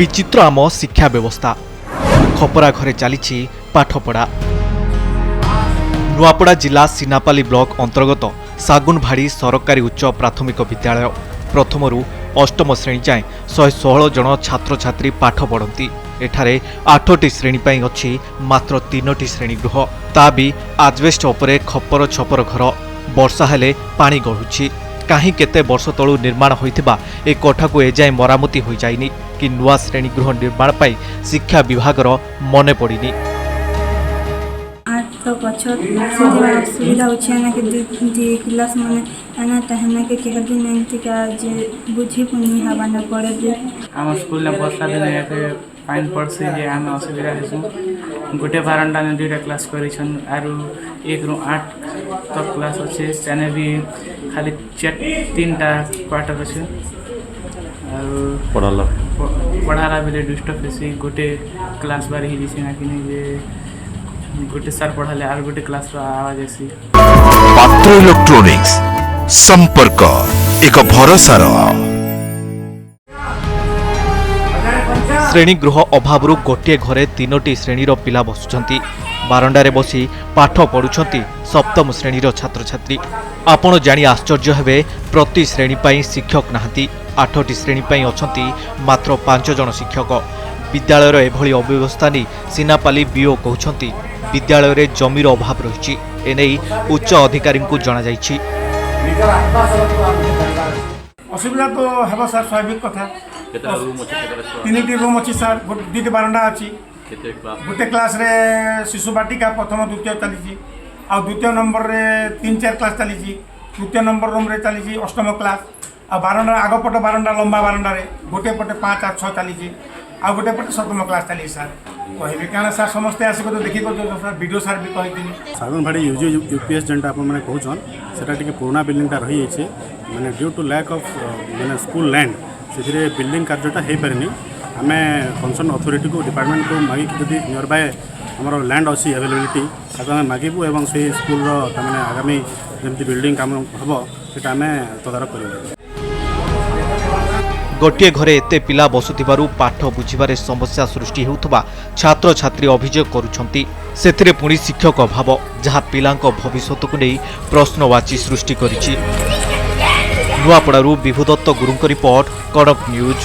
विचित्र आम शिक्षा व्यवस्था खपरा घरे चली पाठपढ़ा। नुआपड़ा जिला सीनापाली ब्लॉक अंतर्गत सागुनभाड़ी सरकारी उच्च प्राथमिक विद्यालय प्रथमरू अष्टम श्रेणी जाए 116 जन छात्र छात्री पाठ पढ़ती। एठारे 8टी श्रेणी पर अच्छी मात्र 3टी श्रेणी गृह, ता भी आजबेस्ट उपरे खपर छपर घर। वर्षा हेले पानी गढ़ुछि। कहीं केते वर्ष तलू निर्माण होइथिबा ए कोठा को एजाए मरामती हो जाइनी कि नुआ श्रेणी गृह निर्माण पाई शिक्षा विभागर मने पड़िनी। तो पछत सुविधा होछि ना कि क्लास माने आना तहना के केह दिन एंती का जे बुझी पुनी हवा न पड़े जे हम स्कूल में वर्षा दिन के पानी पड़सी जे हम असुविधा हेसु। गोटे बारंडा में 2टा क्लास करिछन आरु 1 रु 8 तक क्लास अछि। सेने भी खाली 3टा क्वार्टर अछि आरु पढ़ाला बेले डिस्टर्ब हेसी। गोटे क्लास बार ही दिसी ना कि जे गोटे सर पढ़ाले आर गोटे क्लास आवाज आसी। पात्र इलेक्ट्रॉनिक्स संपर्क एक भरोसार। श्रेणी गृह अभाव गोटे घरे 3टी श्रेणीर पिला बसुछंती। बारंडारे बसी पाठ पढ़ुछंती सप्तम श्रेणीर छात्र छात्री। आपण जानी आश्चर्य हेबे, प्रति श्रेणी पाई शिक्षक नाहंती। 8टी श्रेणी पाई अछंती मात्र 5 जन शिक्षक। विद्यालयर एभली अव्यवस्था नहीं सीनापाली बीओ कहउछंती विद्यालय रे जमीर अभाव रही। एने उच्च अधिकारी को जना जाइछि। असुविधा तो हेबा सर, स्वाभाविक कथा। 3टी रूम अच्छी सर, 2टी बारंडा अच्छी। गोटे क्लास रे शिशु बाटिका प्रथम द्वितीय चली आ द्वितीय नंबर रे 3-4 क्लास चली। तृतीय नंबर रूम रे चली अष्टम क्लास। आ बारंडा आगपट बारंडा लंबा बारंडा रे गोटे पटे 5-6 चली आ गोटे पटे 7म क्लास चली। सर कहबे क्या सर समस्ते आसिक तो देखी सर वीडियो सर भी कही सागुनभाड़ी यूजी यूपीएस जेनटा आप मैंने कहन सेटा टिके पुराना बिल्डिंगटा रही है मैंने ड्यू टू लैक ऑफ मैंने स्कूल लैंड से बिल्डिंग कार्यटा हो पारे। आम कंसर्न अथॉरिटी को डिपार्टमेंट को मागिक जब नियर बाय आमर लैंड अच्छी अवेलेबिलिटी ताको आम मागिबू एवं से स्कूल मैंने आगामी जमी बिल्डिंग काम हम से आम तदारख कर। गोटे घरे एते पिला बसुथिबारु पाठ बुझिबारे समस्या सृष्टि हेउथबा छात्र छात्री अभियोग करुछंती। सेथिरे पुणी शिक्षक अभाव जहा पिलांक भविष्यत को नहीं प्रश्नवाची सृष्टि करिछि। नुआपड़ारू विभुदत्त गुरुंक रिपोर्ट, कड़क न्यूज।